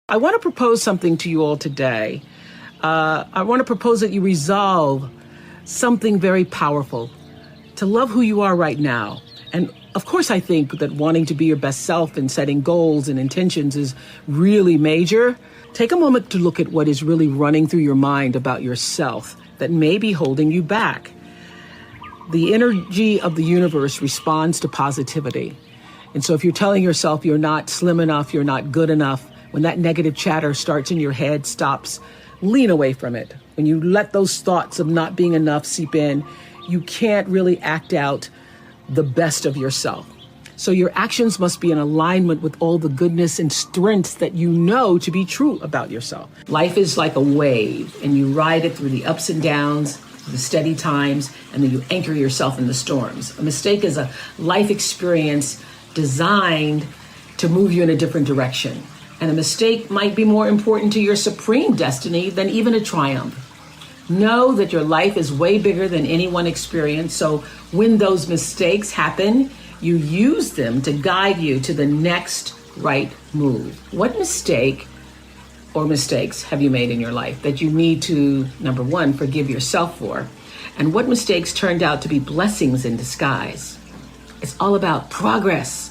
I want to propose something to you all today. I want to propose that you resolve something very powerful, to love who you are right now. And of course, I think that wanting to be your best self and setting goals and intentions is really major. Take a moment to look at what is really running through your mind about yourself that may be holding you back. The energy of the universe responds to positivity. And so if you're telling yourself you're not slim enough, you're not good enough, when that negative chatter starts in your head, stops, lean away from it. When you let those thoughts of not being enough seep in, you can't really act out the best of yourself. So your actions must be in alignment with all the goodness and strengths that you know to be true about yourself. Life is like a wave, and you ride it through the ups and downs, the steady times, and then you anchor yourself in the storms. A mistake is a life experience designed to move you in a different direction. And a mistake might be more important to your supreme destiny than even a triumph. Know that your life is way bigger than any one experience. So when those mistakes happen, you use them to guide you to the next right move. What mistake or mistakes have you made in your life that you need to, number one, forgive yourself for? And what mistakes turned out to be blessings in disguise? It's all about progress,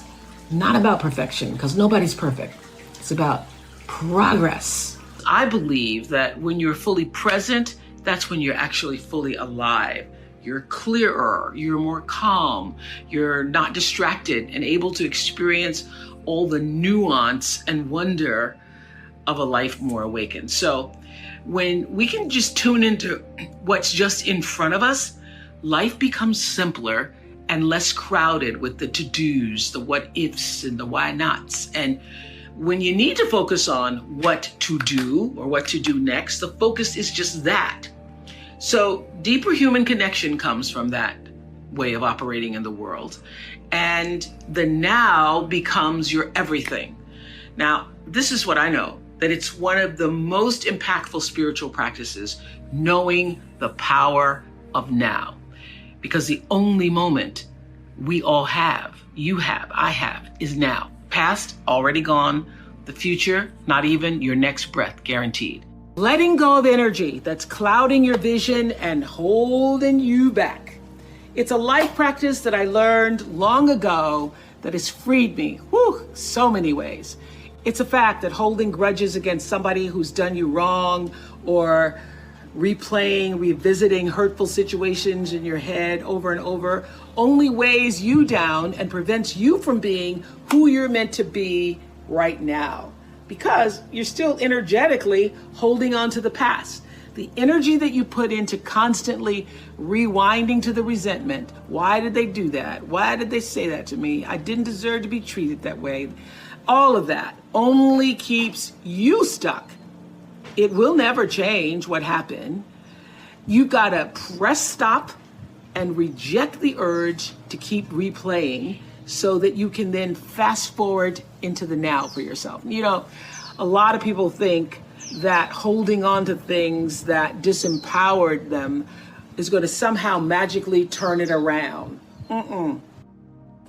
not about perfection, because nobody's perfect. It's about progress. I believe that when you're fully present, that's when you're actually fully alive. You're clearer, you're more calm, you're not distracted and able to experience all the nuance and wonder of a life more awakened. So when we can just tune into what's just in front of us, life becomes simpler and less crowded with the to-dos, the what-ifs and the why-nots. And when you need to focus on what to do or what to do next, the focus is just that. So deeper human connection comes from that way of operating in the world. And the now becomes your everything. Now, this is what I know, that it's one of the most impactful spiritual practices, knowing the power of now. Because the only moment we all have, you have, I have, is now. Past, already gone. The future, not even your next breath, guaranteed. Letting go of energy that's clouding your vision and holding you back. It's a life practice that I learned long ago that has freed me, so many ways. It's a fact that holding grudges against somebody who's done you wrong, or revisiting hurtful situations in your head over and over, only weighs you down and prevents you from being who you're meant to be right now, because you're still energetically holding on to the past. The energy that you put into constantly rewinding to the resentment. Why did they do that? Why did they say that to me? I didn't deserve to be treated that way. All of that only keeps you stuck. It will never change what happened. You gotta press stop and reject the urge to keep replaying so that you can then fast forward into the now for yourself. You know, a lot of people think that holding on to things that disempowered them is going to somehow magically turn it around.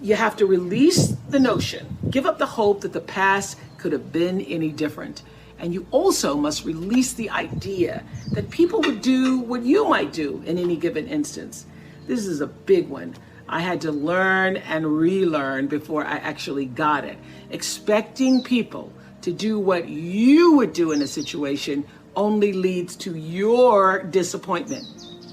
You have to release the notion, give up the hope that the past could have been any different. And you also must release the idea that people would do what you might do in any given instance. This is a big one. I had to learn and relearn before I actually got it. Expecting people to do what you would do in a situation only leads to your disappointment,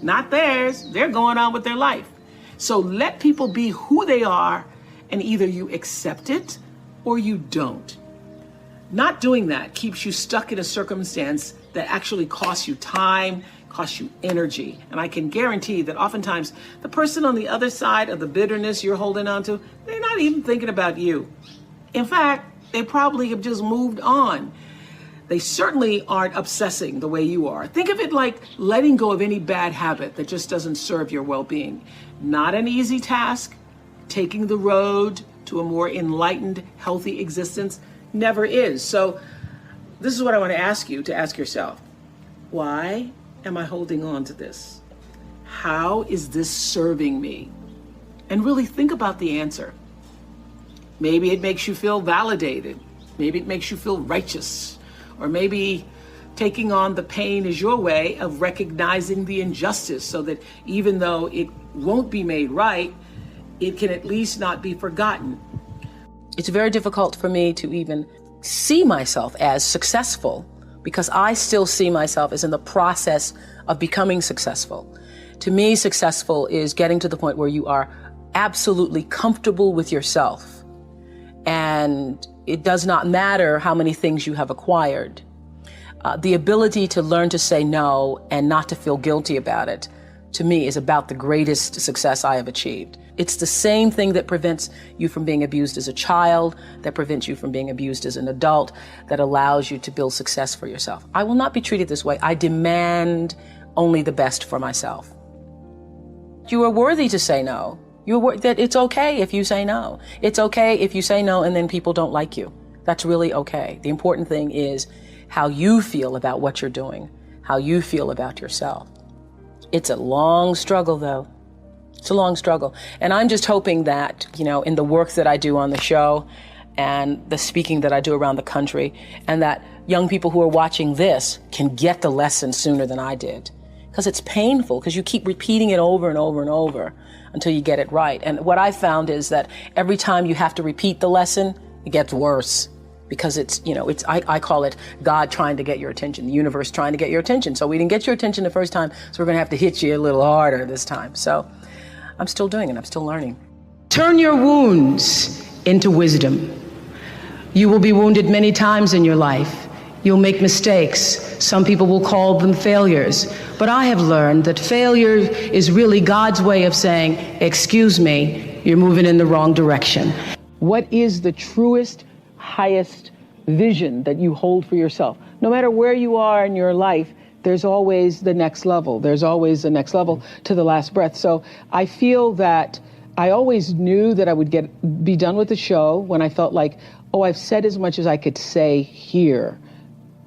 not theirs. They're going on with their life. So let people be who they are, and either you accept it or you don't. Not doing that keeps you stuck in a circumstance that actually costs you time, costs you energy. And I can guarantee that oftentimes the person on the other side of the bitterness you're holding on to, they're not even thinking about you. In fact, they probably have just moved on. They certainly aren't obsessing the way you are. Think of it like letting go of any bad habit that just doesn't serve your well-being. Not an easy task. Taking the road to a more enlightened, healthy existence never is. So this is what I want to ask you to ask yourself. Why am I holding on to this? How is this serving me? And really think about the answer. Maybe it makes you feel validated. Maybe it makes you feel righteous. Or maybe taking on the pain is your way of recognizing the injustice so that even though it won't be made right, it can at least not be forgotten. It's very difficult for me to even see myself as successful because I still see myself as in the process of becoming successful. To me, successful is getting to the point where you are absolutely comfortable with yourself. And it does not matter how many things you have acquired. The ability to learn to say no and not to feel guilty about it, to me, is about the greatest success I have achieved. It's the same thing that prevents you from being abused as a child, that prevents you from being abused as an adult, that allows you to build success for yourself. I will not be treated this way. I demand only the best for myself. You are worthy to say no. That it's okay if you say no. It's okay if you say no and then people don't like you. That's really okay. The important thing is how you feel about what you're doing, how you feel about yourself. It's a long struggle, though. It's a long struggle. And I'm just hoping that, in the work that I do on the show and the speaking that I do around the country, and that young people who are watching this can get the lesson sooner than I did. Because it's painful, because you keep repeating it over and over and over until you get it right. And what I found is that every time you have to repeat the lesson, it gets worse. Because I call it God trying to get your attention, the universe trying to get your attention. So we didn't get your attention the first time, so we're going to have to hit you a little harder this time. So I'm still doing it. I'm still learning. Turn your wounds into wisdom. You will be wounded many times in your life. You'll make mistakes. Some people will call them failures. But I have learned that failure is really God's way of saying, excuse me, you're moving in the wrong direction. What is the truest, highest vision that you hold for yourself? No matter where you are in your life, there's always the next level. There's always the next level to the last breath. So I feel that I always knew that I would be done with the show when I felt like, I've said as much as I could say here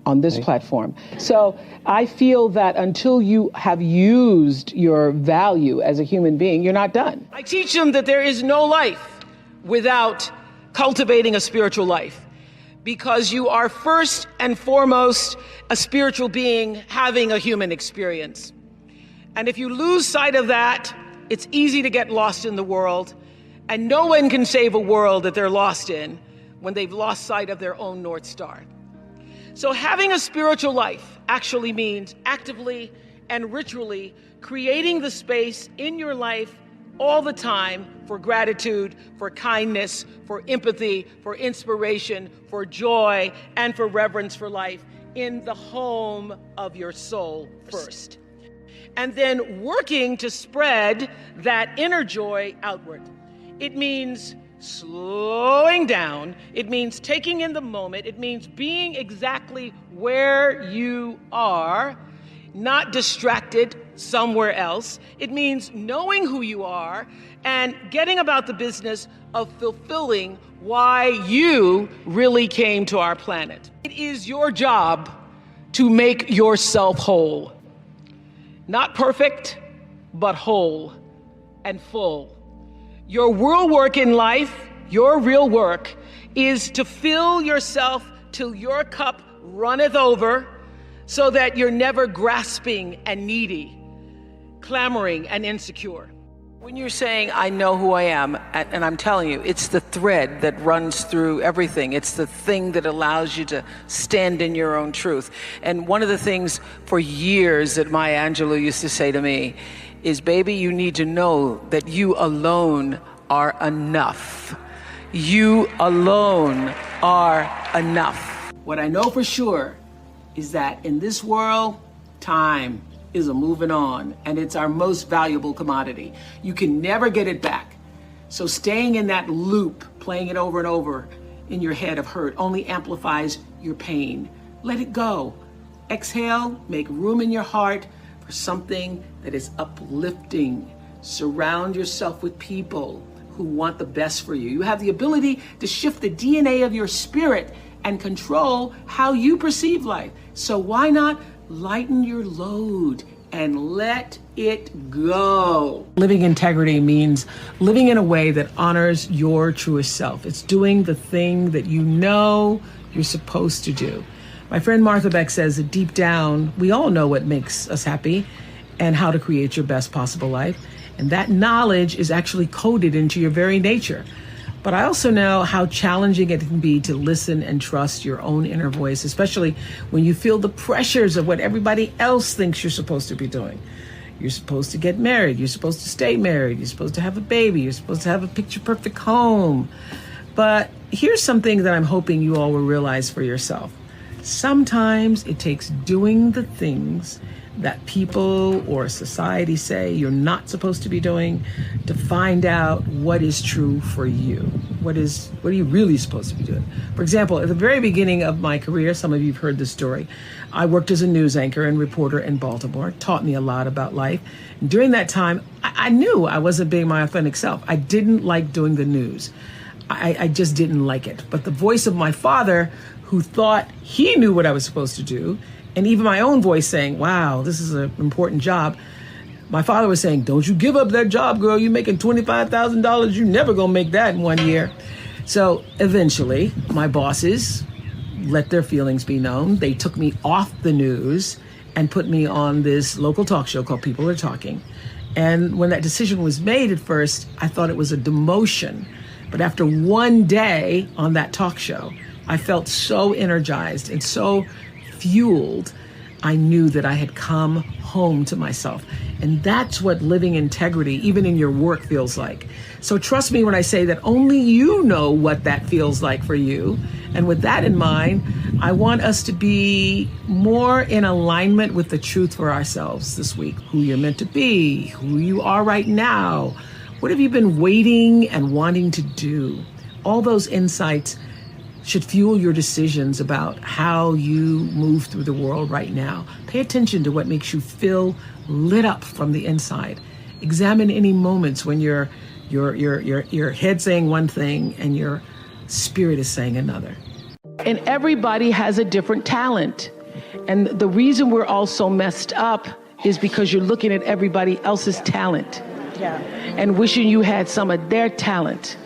on this platform. So I feel that until you have used your value as a human being, you're not done. I teach them that there is no life without cultivating a spiritual life, because you are first and foremost a spiritual being having a human experience. And if you lose sight of that, it's easy to get lost in the world, and no one can save a world that they're lost in when they've lost sight of their own North Star. So having a spiritual life actually means actively and ritually creating the space in your life all the time for gratitude, for kindness, for empathy, for inspiration, for joy, and for reverence for life in the home of your soul first. And then working to spread that inner joy outward. It means slowing down. It means taking in the moment. It means being exactly where you are, not distracted somewhere else. It means knowing who you are and getting about the business of fulfilling why you really came to our planet. It is your job to make yourself whole. Not perfect, but whole and full. Your real work in life, your real work, is to fill yourself till your cup runneth over, so that you're never grasping and needy, clamoring and insecure. When you're saying, I know who I am, and I'm telling you, it's the thread that runs through everything. It's the thing that allows you to stand in your own truth. And one of the things for years that Maya Angelou used to say to me is, baby, you need to know that you alone are enough. You alone are enough. What I know for sure is that in this world, time is a moving on, and it's our most valuable commodity. You can never get it back. So staying in that loop, playing it over and over in your head of hurt, only amplifies your pain. Let it go. Exhale, make room in your heart for something that is uplifting. Surround yourself with people who want the best for you. You have the ability to shift the DNA of your spirit and control how you perceive life. So why not lighten your load and let it go? Living integrity means living in a way that honors your truest self. It's doing the thing that you know you're supposed to do. My friend Martha Beck says that deep down, we all know what makes us happy and how to create your best possible life. And that knowledge is actually coded into your very nature. But I also know how challenging it can be to listen and trust your own inner voice, especially when you feel the pressures of what everybody else thinks you're supposed to be doing. You're supposed to get married. You're supposed to stay married. You're supposed to have a baby. You're supposed to have a picture-perfect home. But here's something that I'm hoping you all will realize for yourself. Sometimes it takes doing the things that people or society say you're not supposed to be doing to find out what is true for you. What are you really supposed to be doing? For example, at the very beginning of my career, some of you have heard this story, I worked as a news anchor and reporter in Baltimore. It taught me a lot about life. And during that time, I knew I wasn't being my authentic self. I didn't like doing the news. I just didn't like it. But the voice of my father, who thought he knew what I was supposed to do, and even my own voice saying, wow, this is an important job. My father was saying, don't you give up that job, girl. You're making $25,000. You're never going to make that in 1 year. So eventually, my bosses let their feelings be known. They took me off the news and put me on this local talk show called People Are Talking. And when that decision was made at first, I thought it was a demotion. But after one day on that talk show, I felt so energized and so fueled. I knew that I had come home to myself. And that's what living integrity, even in your work, feels like. So trust me when I say that only you know what that feels like for you. And with that in mind, I want us to be more in alignment with the truth for ourselves this week. Who you're meant to be, who you are right now. What have you been waiting and wanting to do? All those insights should fuel your decisions about how you move through the world right now. Pay attention to what makes you feel lit up from the inside. Examine any moments when your head saying one thing and your spirit is saying another. And everybody has a different talent. And the reason we're all so messed up is because you're looking at everybody else's talent. Yeah. And wishing you had some of their talent.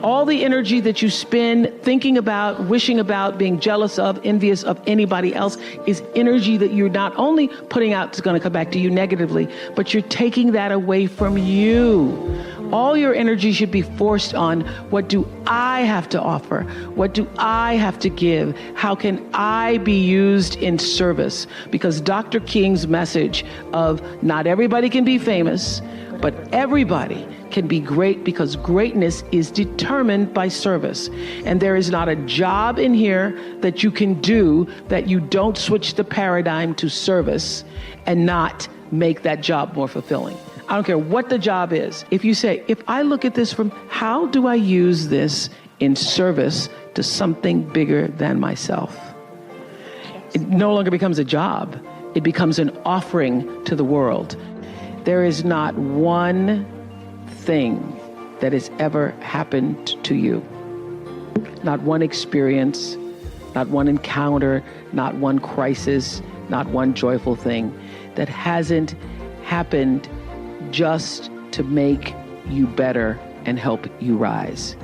All the energy that you spend thinking about, wishing about, being jealous of, envious of anybody else is energy that you're not only putting out is going to come back to you negatively, but you're taking that away from you. All your energy should be forced on what do I have to offer? What do I have to give? How can I be used in service? Because Dr. King's message of not everybody can be famous, but everybody can be great because greatness is determined by service. And there is not a job in here that you can do that you don't switch the paradigm to service and not make that job more fulfilling. I don't care what the job is. If you say, if I look at this from how do I use this in service to something bigger than myself? It no longer becomes a job. It becomes an offering to the world. There is not one thing that has ever happened to you. Not one experience, not one encounter, not one crisis, not one joyful thing that hasn't happened just to make you better and help you rise.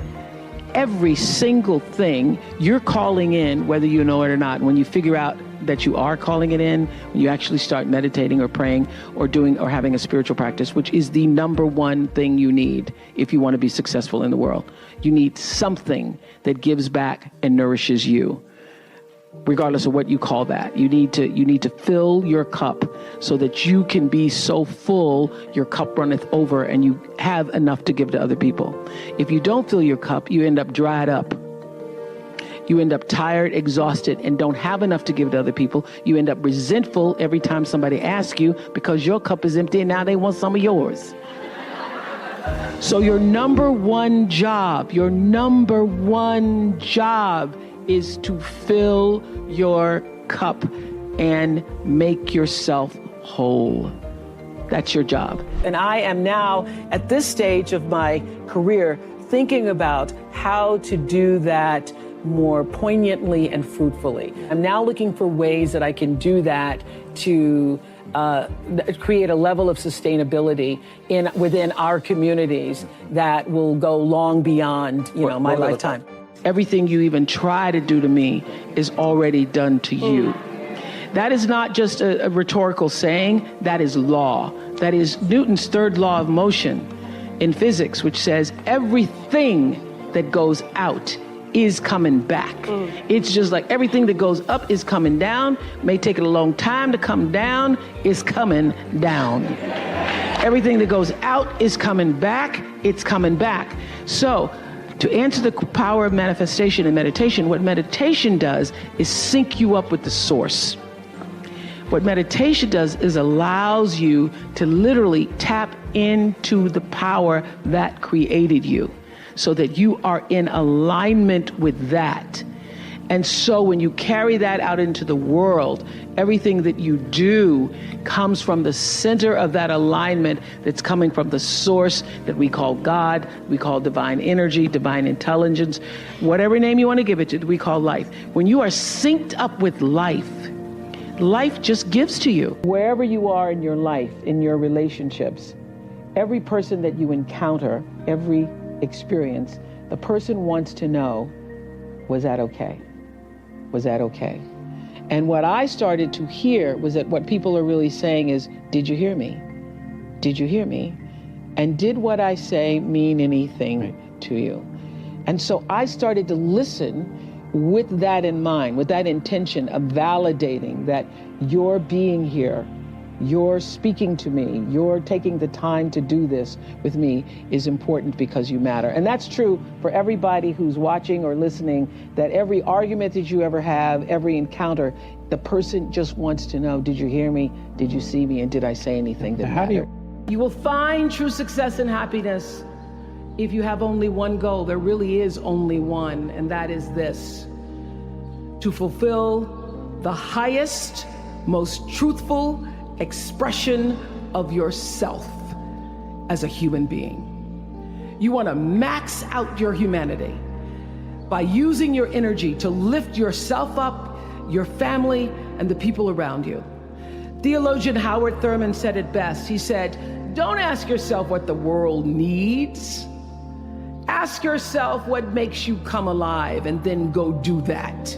Every single thing you're calling in, whether you know it or not, when you figure out that you are calling it in, when you actually start meditating or praying or doing or having a spiritual practice, which is the number one thing you need if you want to be successful in the world. You need something that gives back and nourishes you, regardless of what you call that. You need to fill your cup so that you can be so full, your cup runneth over and you have enough to give to other people. If you don't fill your cup, you end up dried up. You end up tired, exhausted, and don't have enough to give to other people. You end up resentful every time somebody asks you because your cup is empty and now they want some of yours. So your number one job is to fill your cup and make yourself whole. That's your job. And I am now at this stage of my career thinking about how to do that more poignantly and fruitfully. I'm now looking for ways that I can do that to create a level of sustainability within our communities that will go long beyond, my lifetime. everything you even try to do to me is already done to you. That is not just a rhetorical saying, that is law. That is Newton's third law of motion in physics, which says everything that goes out is coming back. It's just like everything that goes up is coming down. May take it a long time to come down, is coming down. Everything that goes out is coming back, it's coming back. So, to answer the power of manifestation and meditation, what meditation does is sync you up with the source. What meditation does is allows you to literally tap into the power that created you, so that you are in alignment with that. And so when you carry that out into the world, everything that you do comes from the center of that alignment that's coming from the source that we call God, we call divine energy, divine intelligence, whatever name you want to give it to, we call life. When you are synced up with life, life just gives to you. Wherever you are in your life, in your relationships, every person that you encounter, every experience, the person wants to know, was that okay? Was that okay? And what I started to hear was that what people are really saying is, did you hear me? Did you hear me? And did what I say mean anything to you? And so I started to listen with that in mind, with that intention of validating that your being here, you're speaking to me, you're taking the time to do this with me is important because you matter. And that's true for everybody who's watching or listening, that every argument that you ever have, every encounter, the person just wants to know, did you hear me? Did you see me? And did I say anything that mattered? You will find true success and happiness if you have only one goal. There really is only one, and that is this: to fulfill the highest, most truthful expression of yourself as a human being. You want to max out your humanity by using your energy to lift yourself up, your family, and the people around you. Theologian Howard Thurman said it best. He said, don't ask yourself what the world needs. Ask yourself what makes you come alive, and then go do that.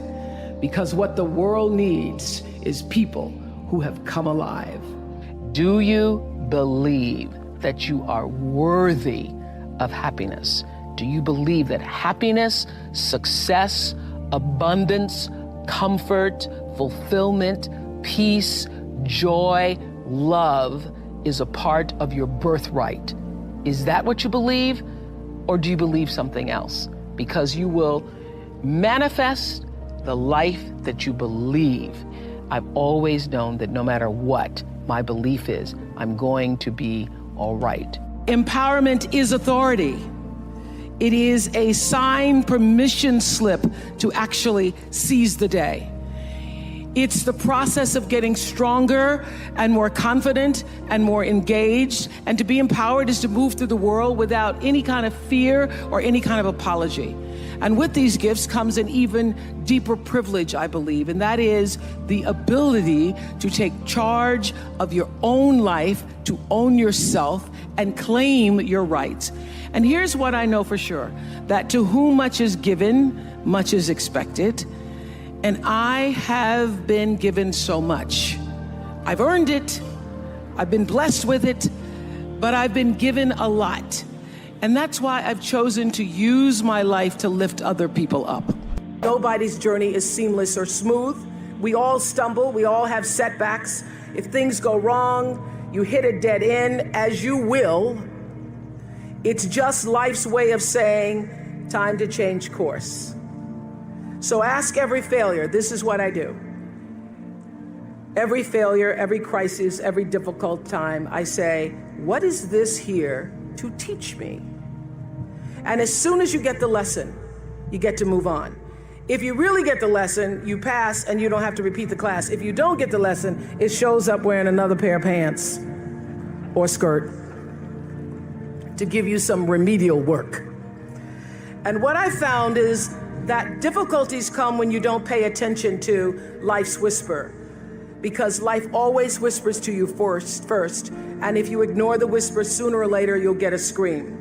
Because what the world needs is people who have come alive. Do you believe that you are worthy of happiness? Do you believe that happiness, success, abundance, comfort, fulfillment, peace, joy, love is a part of your birthright? Is that what you believe? Or do you believe something else? Because you will manifest the life that you believe. I've always known that no matter what my belief is, I'm going to be all right. Empowerment is authority. It is a signed permission slip to actually seize the day. It's the process of getting stronger and more confident and more engaged. And to be empowered is to move through the world without any kind of fear or any kind of apology. And with these gifts comes an even deeper privilege, I believe, and that is the ability to take charge of your own life, to own yourself, and claim your rights. And here's what I know for sure, that to whom much is given, much is expected. And I have been given so much. I've earned it, I've been blessed with it, but I've been given a lot. And that's why I've chosen to use my life to lift other people up. Nobody's journey is seamless or smooth. We all stumble, we all have setbacks. If things go wrong, you hit a dead end, as you will. It's just life's way of saying, time to change course. So ask every failure, this is what I do. Every failure, every crisis, every difficult time, I say, what is this here to teach me? And as soon as you get the lesson, you get to move on. If you really get the lesson, you pass and you don't have to repeat the class. If you don't get the lesson, it shows up wearing another pair of pants or skirt to give you some remedial work. And what I found is that difficulties come when you don't pay attention to life's whisper, because life always whispers to you first. And if you ignore the whisper, sooner or later, you'll get a scream.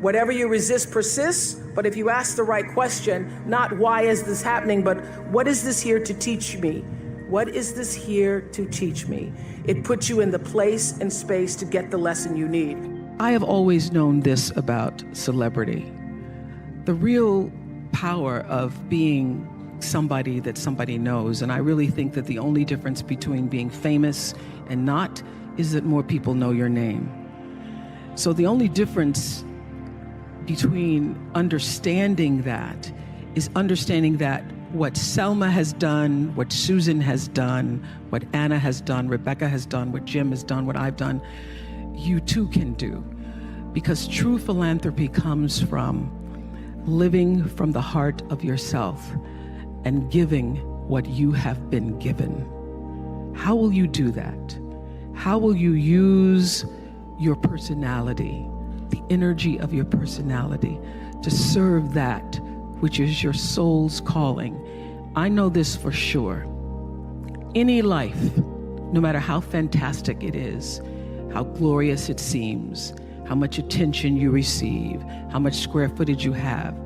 Whatever you resist persists. But if you ask the right question, not why is this happening, but what is this here to teach me? What is this here to teach me? It puts you in the place and space to get the lesson you need. I have always known this about celebrity. The real power of being somebody that somebody knows, and I really think that the only difference between being famous and not is that more people know your name. So the only difference between understanding that is understanding that what Selma has done, what Susan has done, what Anna has done, Rebecca has done, what Jim has done, what I've done, you too can do. Because true philanthropy comes from living from the heart of yourself and giving what you have been given. How will you do that? How will you use your personality, the energy of your personality, to serve that which is your soul's calling? I know this for sure. Any life, no matter how fantastic it is, how glorious it seems, how much attention you receive, how much square footage you have,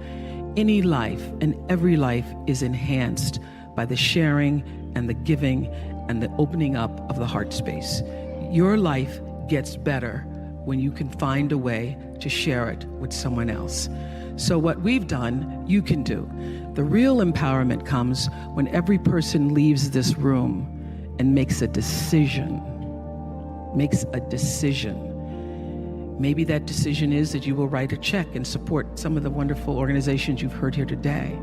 any life and every life is enhanced by the sharing and the giving and the opening up of the heart space. Your life gets better when you can find a way to share it with someone else. So what we've done, you can do. The real empowerment comes when every person leaves this room and makes a decision. Maybe that decision is that you will write a check and support some of the wonderful organizations you've heard here today.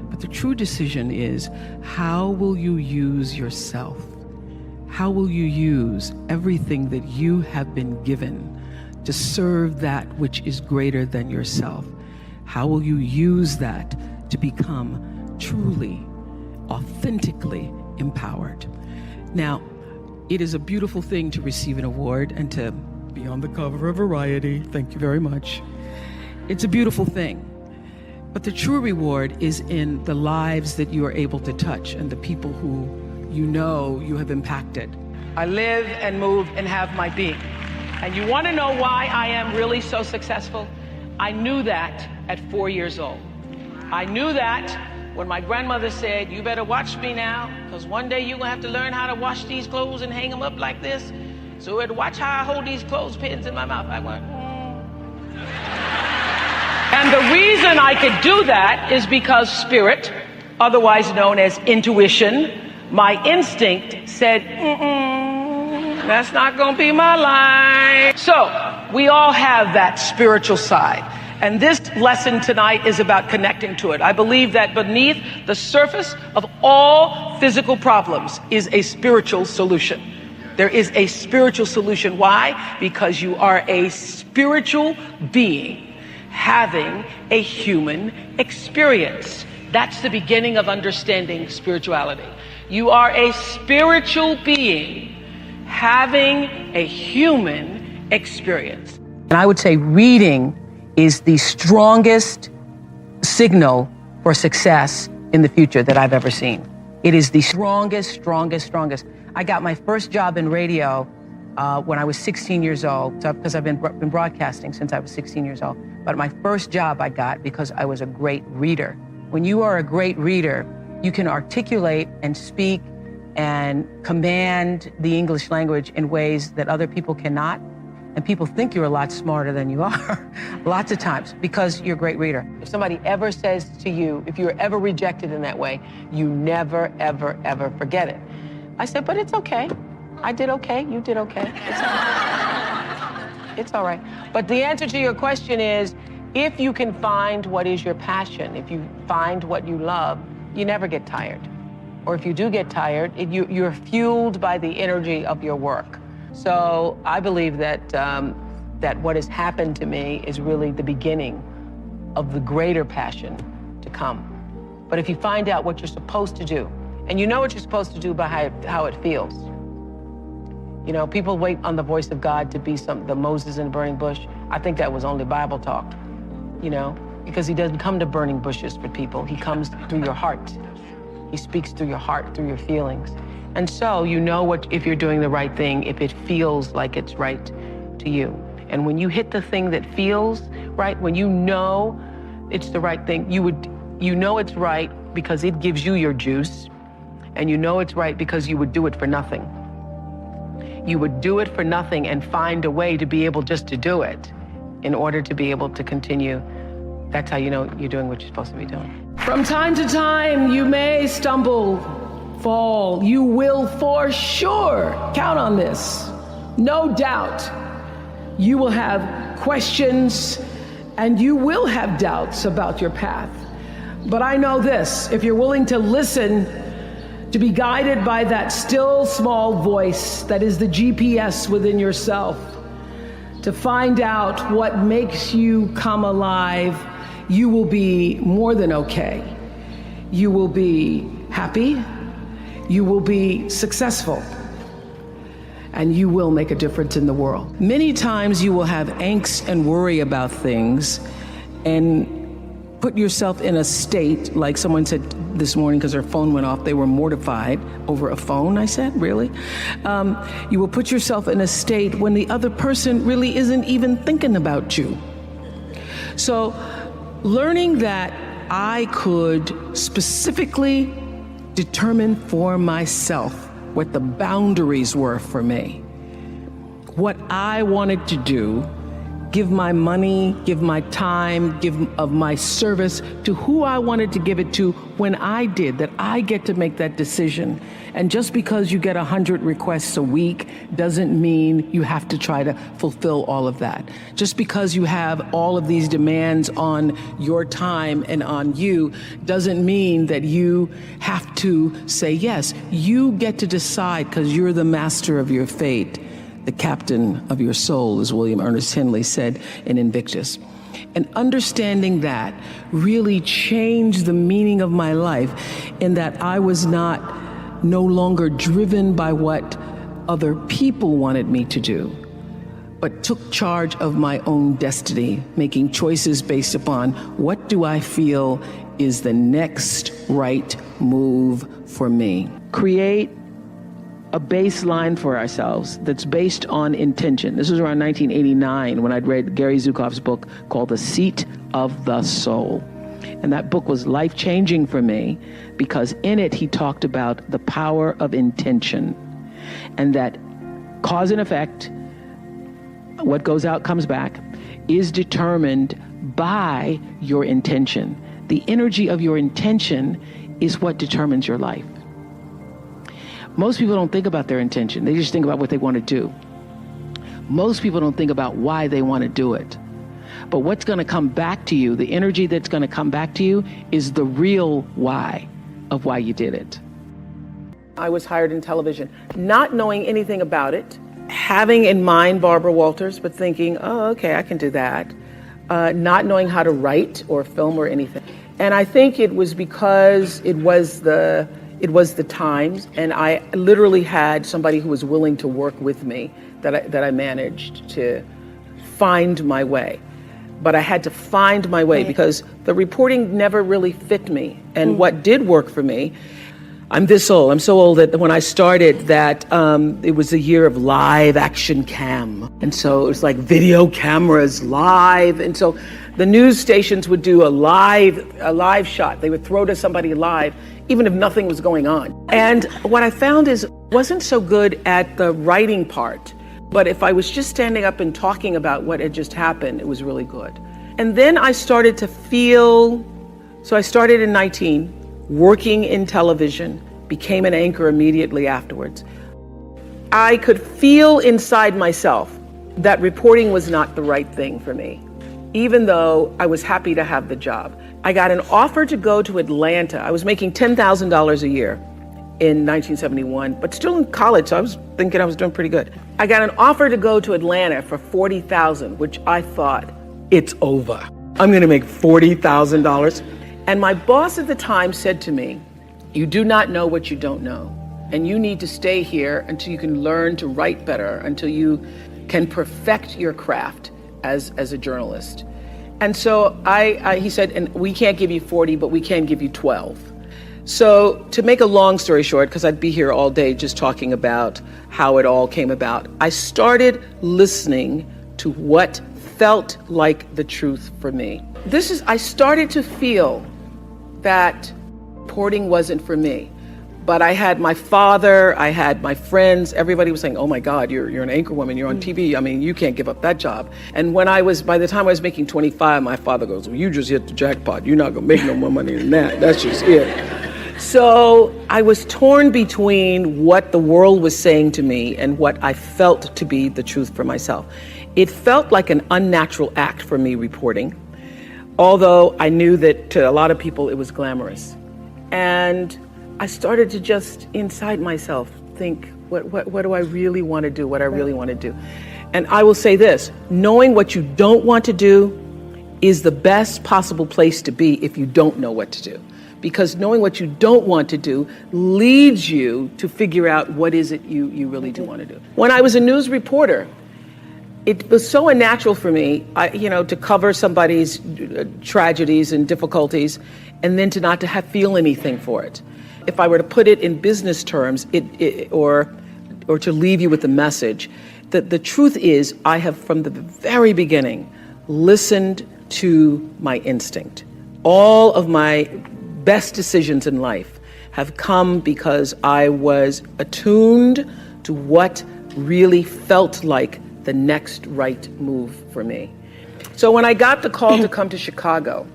But the true decision is, how will you use yourself? How will you use everything that you have been given to serve that which is greater than yourself? How will you use that to become truly, authentically empowered? Now, it is a beautiful thing to receive an award and to be on the cover of Variety. Thank you very much. It's a beautiful thing. But the true reward is in the lives that you are able to touch and the people who you know you have impacted. I live and move and have my being. And you want to know why I am really so successful? I knew that at 4 years old. I knew that when my grandmother said, "You better watch me now, because one day you're going to have to learn how to wash these clothes and hang them up like this. So watch how I hold these clothespins in my mouth." I went, And the reason I could do that is because spirit, otherwise known as intuition, my instinct said, that's not going to be my life. So we all have that spiritual side. And this lesson tonight is about connecting to it. I believe that beneath the surface of all physical problems is a spiritual solution. There is a spiritual solution. Why? Because you are a spiritual being having a human experience. That's the beginning of understanding spirituality. You are a spiritual being having a human experience. And I would say reading is the strongest signal for success in the future that I've ever seen. It is the strongest. I got my first job in radio when I was 16 years old, because I've been broadcasting since I was 16 years old. But my first job I got because I was a great reader. When you are a great reader, you can articulate and speak and command the English language in ways that other people cannot. And people think you're a lot smarter than you are, lots of times, because you're a great reader. If somebody ever says to you, if you're ever rejected in that way, you never, ever, ever forget it. I said, but it's okay. I did okay, you did okay. It's all right. It's all right. But the answer to your question is, if you can find what is your passion, if you find what you love, you never get tired. Or if you do get tired, you're fueled by the energy of your work. So I believe that that what has happened to me is really the beginning of the greater passion to come. But if you find out what you're supposed to do, and you know what you're supposed to do by how it feels. You know, people wait on the voice of God to be the Moses in the burning bush. I think that was only Bible talk, you know, because he doesn't come to burning bushes for people. He comes through your heart. He speaks through your heart, through your feelings. And so you know if you're doing the right thing, if it feels like it's right to you. And when you hit the thing that feels right, when you know it's the right thing. You know it's right because it gives you your juice, and you know it's right because you would do it for nothing. You would do it for nothing and find a way to be able just to do it in order to be able to continue. That's how you know you're doing what you're supposed to be doing. From time to time, you may stumble, fall. You will for sure count on this. No doubt. You will have questions and you will have doubts about your path. But I know this, if you're willing to listen, to be guided by that still small voice that is the GPS within yourself, to find out what makes you come alive, you will be more than okay. You will be happy, you will be successful, and you will make a difference in the world. Many times you will have angst and worry about things and put yourself in a state, like someone said this morning because their phone went off, they were mortified over a phone. I said, really? You will put yourself in a state when the other person really isn't even thinking about you. So learning that I could specifically determine for myself what the boundaries were for me, what I wanted to do, give my money, give my time, give of my service to who I wanted to give it to when I did, that I get to make that decision. And just because you get 100 requests a week doesn't mean you have to try to fulfill all of that. Just because you have all of these demands on your time and on you doesn't mean that you have to say yes. You get to decide because you're the master of your fate. The captain of your soul, as William Ernest Henley said in Invictus. And understanding that really changed the meaning of my life in that I was no longer driven by what other people wanted me to do, but took charge of my own destiny, making choices based upon what do I feel is the next right move for me. Create a baseline for ourselves that's based on intention. This was around 1989 when I'd read Gary Zukav's book called The Seat of the Soul. And that book was life-changing for me because in it he talked about the power of intention and that cause and effect, what goes out comes back, is determined by your intention. The energy of your intention is what determines your life. Most people don't think about their intention. They just think about what they want to do. Most people don't think about why they want to do it. But what's going to come back to you, the energy that's going to come back to you, is the real why of why you did it. I was hired in television, not knowing anything about it, having in mind Barbara Walters, but thinking, oh, okay, I can do that. Not knowing how to write or film or anything. And I think it was because it was the times, and I literally had somebody who was willing to work with me that I managed to find my way. But I had to find my way because the reporting never really fit me. And what did work for me, I'm this old. I'm so old that when I started that, it was a year of live action cam. And so it was like video cameras live. And so the news stations would do a live shot. They would throw to somebody live, even if nothing was going on. And what I found is I wasn't so good at the writing part, but if I was just standing up and talking about what had just happened, it was really good. And then I started to feel, so I started in 19, working in television, became an anchor immediately afterwards. I could feel inside myself that reporting was not the right thing for me, even though I was happy to have the job. I got an offer to go to Atlanta. I was making $10,000 a year in 1971, but still in college, so I was thinking I was doing pretty good. I got an offer to go to Atlanta for $40,000, which I thought, it's over. I'm gonna make $40,000. And my boss at the time said to me, you do not know what you don't know, and you need to stay here until you can learn to write better, until you can perfect your craft as a journalist. And so he said, and we can't give you 40, but we can give you 12. So to make a long story short, because I'd be here all day just talking about how it all came about, I started listening to what felt like the truth for me. I started to feel that reporting wasn't for me. But I had my father, I had my friends, everybody was saying, oh my God, you're an anchor woman, you're on TV. I mean, you can't give up that job. And by the time I was making 25, my father goes, well, you just hit the jackpot. You're not gonna make no more money than that. That's just it. So I was torn between what the world was saying to me and what I felt to be the truth for myself. It felt like an unnatural act for me reporting, although I knew that to a lot of people it was glamorous. And I started to just inside myself think, what do I really want to do? What I really want to do. And I will say this, knowing what you don't want to do is the best possible place to be if you don't know what to do. Because knowing what you don't want to do leads you to figure out what is it you really do want to do. When I was a news reporter, it was so unnatural for me, to cover somebody's tragedies and difficulties, and then to feel anything for it. If I were to put it in business terms, or to leave you with the message, that the truth is, I have from the very beginning listened to my instinct. All of my best decisions in life have come because I was attuned to what really felt like the next right move for me. So when I got the call to come to Chicago,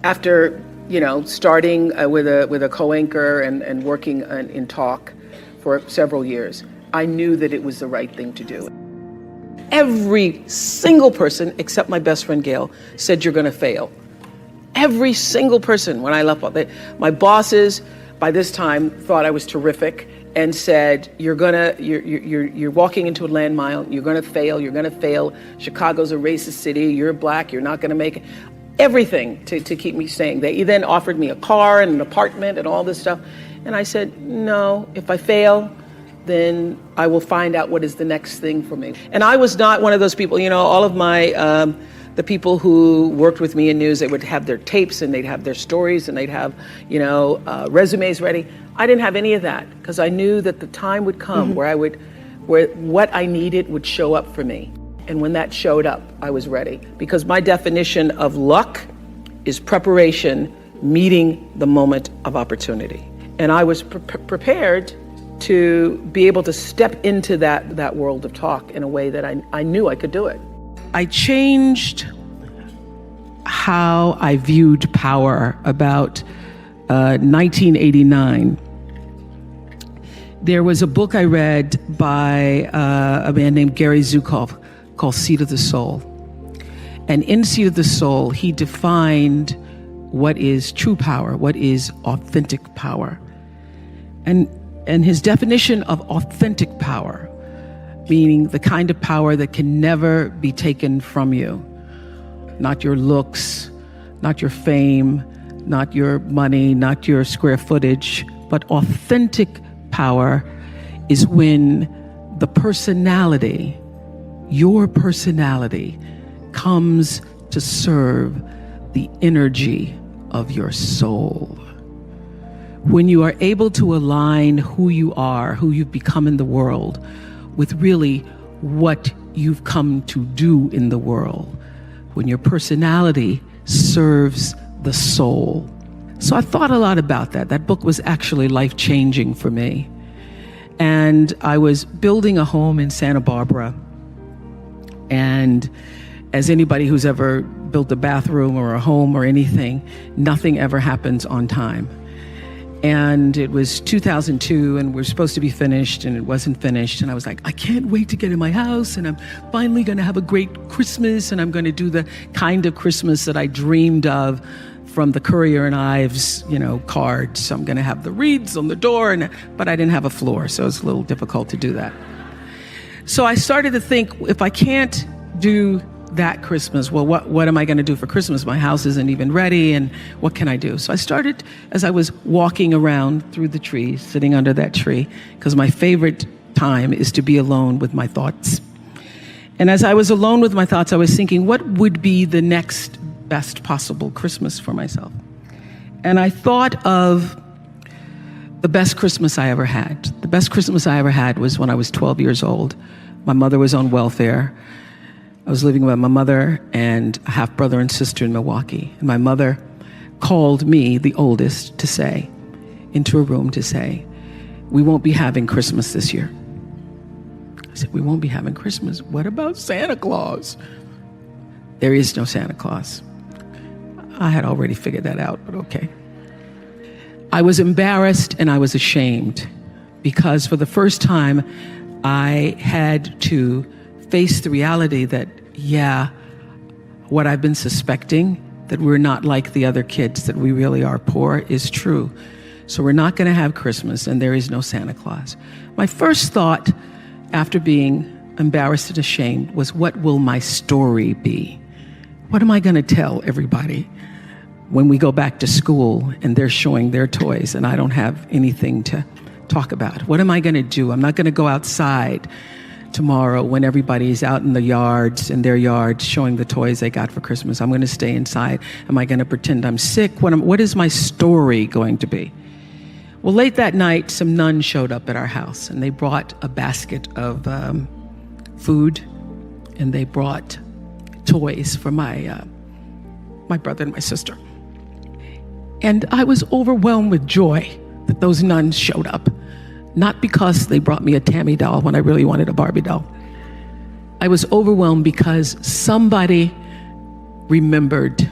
after starting with a co-anchor and working in talk for several years, I knew that it was the right thing to do. Every single person, except my best friend Gail, said you're going to fail. Every single person when I left, my bosses by this time thought I was terrific and said, you're walking into a landmine, you're going to fail. Chicago's a racist city, you're black, you're not going to make it. Everything to keep me staying. They then offered me a car and an apartment and all this stuff. And I said, no, if I fail, then I will find out what is the next thing for me. And I was not one of those people, all of my, the people who worked with me in news, they would have their tapes and they'd have their stories and they'd have, resumes ready. I didn't have any of that because I knew that the time would come where what I needed would show up for me. And when that showed up, I was ready. Because my definition of luck is preparation meeting the moment of opportunity. And I was prepared to be able to step into that world of talk in a way that I knew I could do it. I changed how I viewed power about 1989. There was a book I read by a man named Gary Zukav called Seat of the Soul. And in Seat of the Soul, he defined what is true power, what is authentic power. And his definition of authentic power, meaning the kind of power that can never be taken from you. Not your looks, not your fame, not your money, not your square footage, but authentic power is when the personality, your personality, comes to serve the energy of your soul. When you are able to align who you are, who you've become in the world, with really what you've come to do in the world, when your personality serves the soul. So I thought a lot about that. That book was actually life-changing for me. And I was building a home in Santa Barbara. And as anybody who's ever built a bathroom or a home or anything, nothing ever happens on time. And it was 2002 and we're supposed to be finished and it wasn't finished. And I was like, I can't wait to get in my house and I'm finally going to have a great Christmas and I'm going to do the kind of Christmas that I dreamed of from the Courier and Ives, cards. So I'm going to have the wreaths on the door, but I didn't have a floor, so it's a little difficult to do that. So I started to think, if I can't do that Christmas, well, what am I going to do for Christmas? My house isn't even ready, and what can I do? So I started, as I was walking around through the trees, sitting under that tree, because my favorite time is to be alone with my thoughts. And as I was alone with my thoughts, I was thinking, what would be the next best possible Christmas for myself? And I thought of the best Christmas I ever had. The best Christmas I ever had was when I was 12 years old. My mother was on welfare. I was living with my mother and a half brother and sister in Milwaukee. And my mother called me, the oldest, into a room to say, we won't be having Christmas this year. I said, we won't be having Christmas. What about Santa Claus? There is no Santa Claus. I had already figured that out, but okay. I was embarrassed and I was ashamed because for the first time, I had to face the reality that, what I've been suspecting, that we're not like the other kids, that we really are poor, is true. So we're not going to have Christmas and there is no Santa Claus. My first thought after being embarrassed and ashamed was, what will my story be? What am I going to tell everybody when we go back to school and they're showing their toys and I don't have anything to talk about? What am I going to do? I'm not going to go outside tomorrow when everybody's out in their yards showing the toys they got for Christmas. I'm going to stay inside. Am I going to pretend I'm sick? What is my story going to be? Well, late that night, some nuns showed up at our house and they brought a basket of food and they brought toys for my brother and my sister. And I was overwhelmed with joy that those nuns showed up. Not because they brought me a Tammy doll when I really wanted a Barbie doll. I was overwhelmed because somebody remembered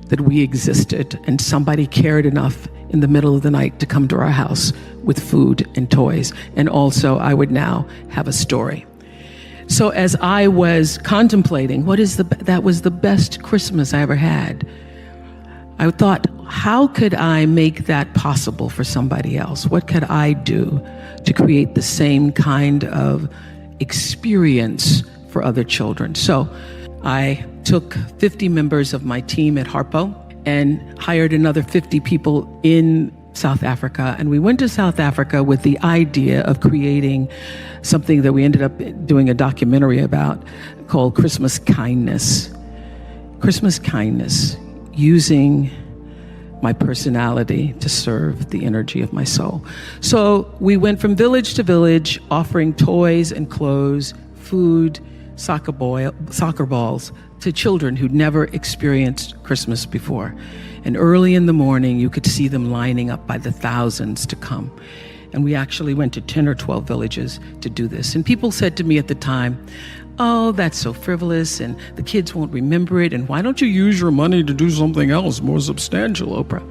that we existed and somebody cared enough in the middle of the night to come to our house with food and toys. And also I would now have a story. So as I was contemplating, that was the best Christmas I ever had, I thought, how could I make that possible for somebody else? What could I do to create the same kind of experience for other children? So I took 50 members of my team at Harpo and hired another 50 people in South Africa. And we went to South Africa with the idea of creating something that we ended up doing a documentary about called Christmas Kindness. Christmas Kindness, using my personality to serve the energy of my soul. So we went from village to village, offering toys and clothes, food, soccer balls to children who'd never experienced Christmas before. And early in the morning, you could see them lining up by the thousands to come. And we actually went to 10 or 12 villages to do this. And people said to me at the time, oh, that's so frivolous and the kids won't remember it. And why don't you use your money to do something else more substantial, Oprah?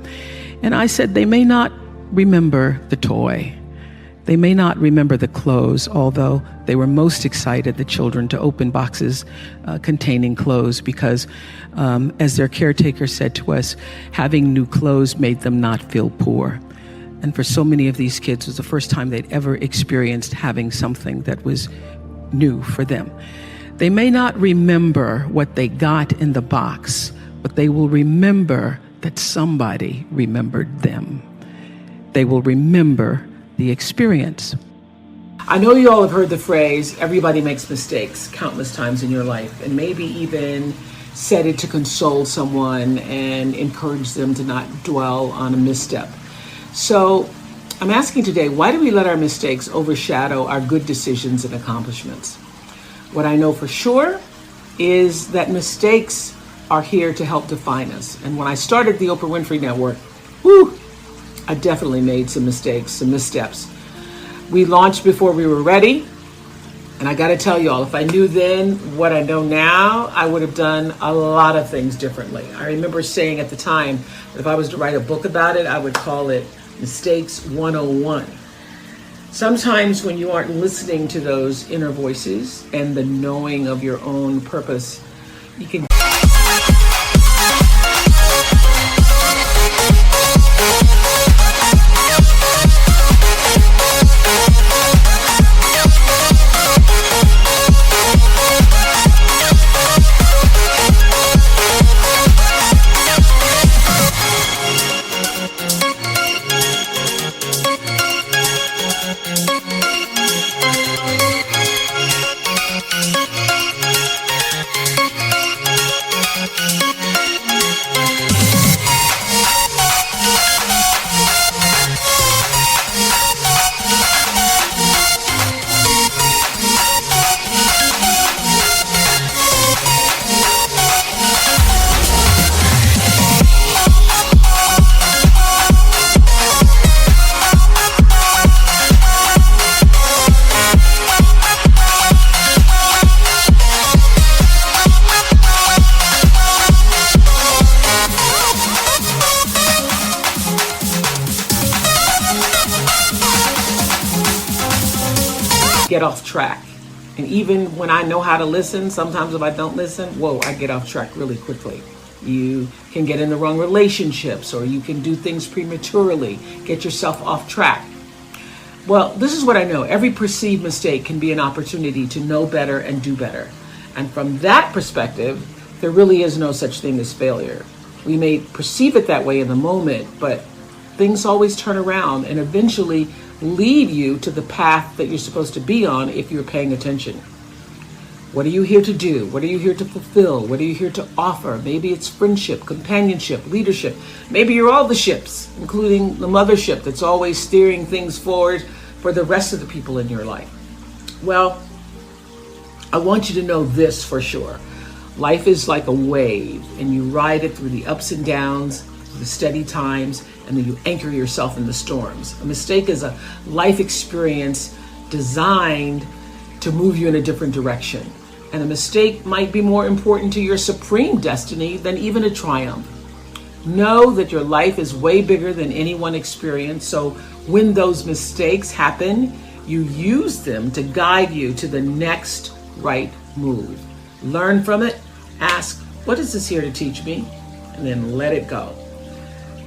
And I said, they may not remember the toy. They may not remember the clothes, although they were most excited, the children, to open boxes containing clothes because, as their caretaker said to us, having new clothes made them not feel poor. And for so many of these kids, it was the first time they'd ever experienced having something that was new for them. They may not remember what they got in the box, but they will remember that somebody remembered them. They will remember the experience. I know you all have heard the phrase, everybody makes mistakes, countless times in your life, and maybe even said it to console someone and encourage them to not dwell on a misstep. So I'm asking today, why do we let our mistakes overshadow our good decisions and accomplishments? What I know for sure is that mistakes are here to help define us. And when I started the Oprah Winfrey Network, I definitely made some mistakes, some missteps. We launched before we were ready. And I got to tell y'all, if I knew then what I know now, I would have done a lot of things differently. I remember saying at the time that if I was to write a book about it, I would call it Mistakes 101. Sometimes when you aren't listening to those inner voices and the knowing of your own purpose, you can get off track. And even when I know how to listen, sometimes if I don't listen, I get off track really quickly. You can get in the wrong relationships, or you can do things prematurely, get yourself off track. Well, this is what I know. Every perceived mistake can be an opportunity to know better and do better. And from that perspective, there really is no such thing as failure. We may perceive it that way in the moment, but things always turn around and eventually lead you to the path that you're supposed to be on if you're paying attention. What are you here to do? What are you here to fulfill? What are you here to offer? Maybe it's friendship, companionship, leadership. Maybe you're all the ships, including the mothership that's always steering things forward for the rest of the people in your life. Well, I want you to know this for sure. Life is like a wave, and you ride it through the ups and downs, the steady times, and then you anchor yourself in the storms. A mistake is a life experience designed to move you in a different direction. And a mistake might be more important to your supreme destiny than even a triumph. Know that your life is way bigger than any one experience. So when those mistakes happen, you use them to guide you to the next right move. Learn from it. Ask, what is this here to teach me? And then let it go,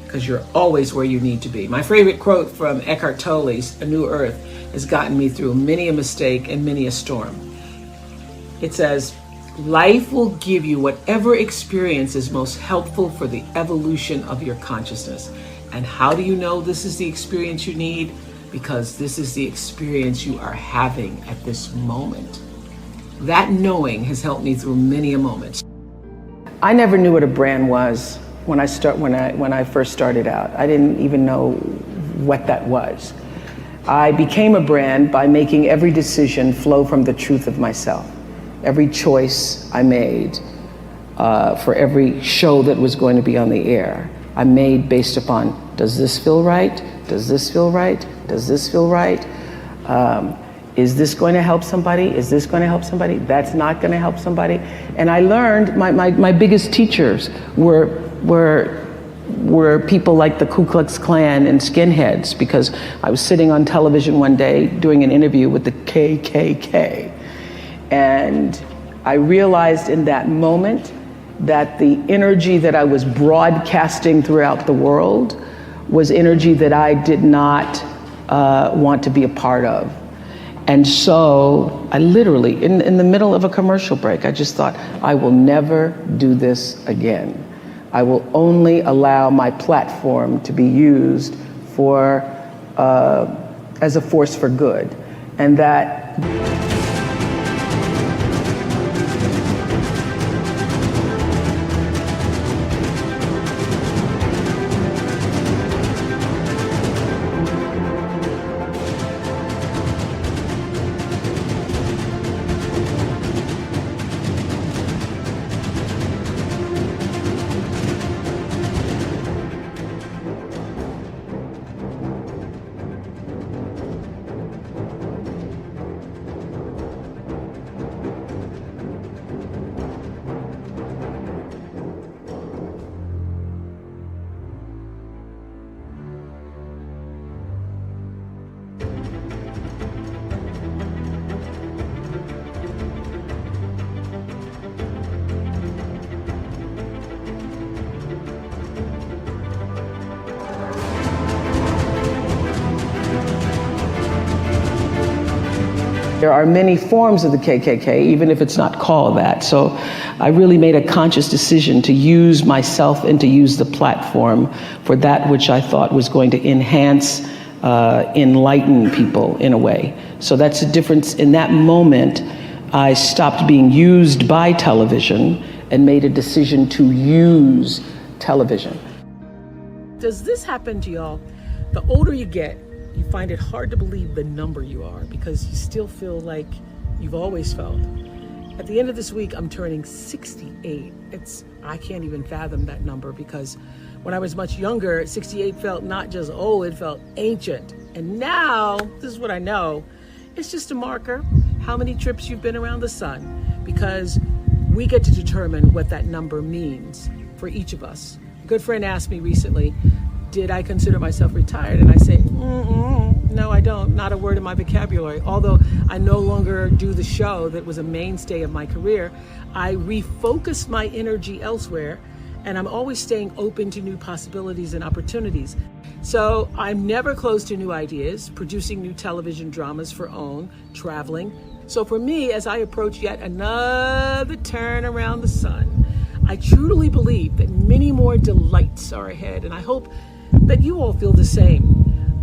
because you're always where you need to be. My favorite quote from Eckhart Tolle's A New Earth has gotten me through many a mistake and many a storm. It says, life will give you whatever experience is most helpful for the evolution of your consciousness. And how do you know this is the experience you need? Because this is the experience you are having at this moment. That knowing has helped me through many a moment. I never knew what a brand was when I first started out. I didn't even know what that was. I became a brand by making every decision flow from the truth of myself. Every choice I made for every show that was going to be on the air, I made based upon, does this feel right? Does this feel right? Does this feel right? Is this going to help somebody? Is this going to help somebody? That's not going to help somebody. And I learned my biggest teachers were people like the Ku Klux Klan and skinheads, because I was sitting on television one day doing an interview with the KKK. And I realized in that moment that the energy that I was broadcasting throughout the world was energy that I did not want to be a part of. And so I literally, in the middle of a commercial break, I just thought, I will never do this again. I will only allow my platform to be used for, as a force for good. And that there are many forms of the KKK, even if it's not called that. So I really made a conscious decision to use myself and to use the platform for that which I thought was going to enhance, enlighten people in a way. So that's the difference. In that moment, I stopped being used by television and made a decision to use television. Does this happen to y'all? The older you get, you find it hard to believe the number you are, because you still feel like you've always felt. At the end of this week, I'm turning 68. I can't even fathom that number, because when I was much younger, 68 felt not just old, it felt ancient. And now, this is what I know, it's just a marker, how many trips you've been around the sun, because we get to determine what that number means for each of us. A good friend asked me recently, did I consider myself retired? And I say, no, I don't. Not a word in my vocabulary. Although I no longer do the show that was a mainstay of my career, I refocused my energy elsewhere, and I'm always staying open to new possibilities and opportunities. So I'm never closed to new ideas, producing new television dramas for OWN, traveling. So for me, as I approach yet another turn around the sun, I truly believe that many more delights are ahead, and I hope that you all feel the same.